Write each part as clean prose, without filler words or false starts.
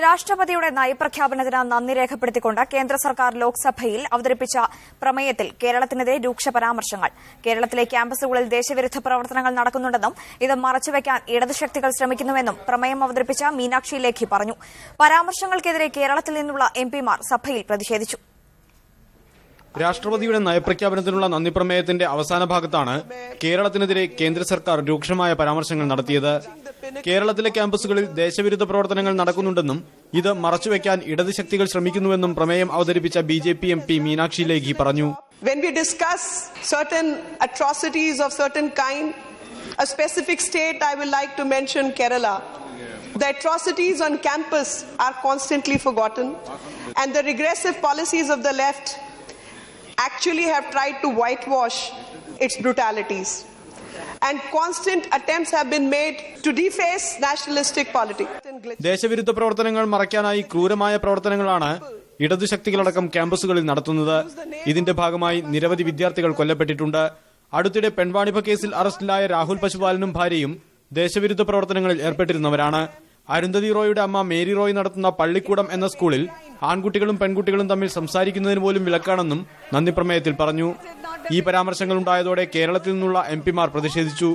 രാഷ്ട്രപതിയുടെ നയപ്രഖ്യാപനത്തിന് നന്ദി രേഖപ്പെടുത്തിക്കൊണ്ട് കേന്ദ്ര സർക്കാർ ലോക്സഭയിൽ അവതരിപ്പിച്ച പ്രമേയത്തിൽ കേരളത്തിനെതിരെ രൂക്ഷ പരാമർശങ്ങൾ. കേരളത്തിലെ ക്യാമ്പസുകളിൽ ദേശവിരുദ്ധ പ്രവർത്തനങ്ങൾ നടക്കുന്നുണ്ടെന്നും ഇത് മറച്ചുവെക്കാൻ ഇടതുശക്തികൾ ശ്രമിക്കുന്നുവെന്നും പ്രമേയം അവതരിപ്പിച്ച മീനാക്ഷി ലേഖി പറഞ്ഞു. പരാമർശങ്ങൾക്കെതിരെ കേരളത്തിൽ നിന്നുള്ള എംപിമാർ സഭയിൽ പ്രതിഷേധിച്ചു. രാഷ്ട്രപതിയുടെ നയപ്രഖ്യാപനത്തിനുള്ള നന്ദി പ്രമേയത്തിന്റെ അവസാന ഭാഗത്താണ് കേരളത്തിനെതിരെ കേന്ദ്ര സർക്കാർ രൂക്ഷമായ പരാമർശങ്ങൾ നടത്തിയത്. കേരളത്തിലെ ക്യാമ്പസുകളിൽ ദേശവിരുദ്ധ പ്രവർത്തനങ്ങൾ നടക്കുന്നുണ്ടെന്നും ഇത് മറച്ചുവെക്കാൻ ഇടത് ശക്തികൾ ശ്രമിക്കുന്നുവെന്നും പ്രമേയം അവതരിപ്പിച്ച ബിജെപി എംപി മീനാക്ഷി ലേഖി പറഞ്ഞു. When we discuss certain atrocities of certain kind, a specific state I would like to mention Kerala. The atrocities on campus are constantly forgotten, and the regressive policies of the left actually have tried to whitewash its brutalities. And constant attempts have been made to deface nationalistic politics. ദേശവിരുദ്ധ പ്രവർത്തനങ്ങൾ മറയ്ക്കാനായി ക്രൂരമായ പ്രവർത്തനങ്ങളാണ് ഇടതുശക്തികളടക്കം ക്യാമ്പസുകളിൽ നടത്തുന്നത്. ഇതിന്റെ ഭാഗമായി നിരവധി വിദ്യാർത്ഥികൾ കൊല്ലപ്പെട്ടിട്ടുണ്ട്. അടുത്തിടെ പെൺവാണിഭ കേസിൽ അറസ്റ്റിലായ രാഹുൽ പശുപാലനും ഭാര്യയും ദേശവിരുദ്ധ പ്രവർത്തനങ്ങളിൽ ഏർപ്പെട്ടിരുന്നവരാണ്. അരുന്ധതി റോയുടെ അമ്മ മേരി റോയ് നടത്തുന്ന പള്ളിക്കൂടം എന്ന സ്കൂളിൽ ആൺകുട്ടികളും പെൺകുട്ടികളും തമ്മിൽ സംസാരിക്കുന്നതിന് പോലും വിലക്കാണെന്നും നന്ദി പ്രമേയത്തിൽ പറഞ്ഞു. ഈ പരാമർശങ്ങളുണ്ടായതോടെ കേരളത്തിൽ നിന്നുള്ള എംപിമാർ പ്രതിഷേധിച്ചു.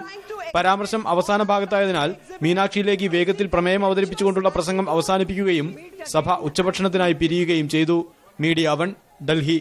പരാമർശം അവസാന ഭാഗത്തായതിനാൽ മീനാക്ഷി ലേഖി വേഗത്തിൽ പ്രമേയം അവതരിപ്പിച്ചുകൊണ്ടുള്ള പ്രസംഗം അവസാനിപ്പിക്കുകയും സഭ ഉച്ചഭക്ഷണത്തിനായി പിരിയുകയും ചെയ്തു. മീഡിയ 1, ഡൽഹി.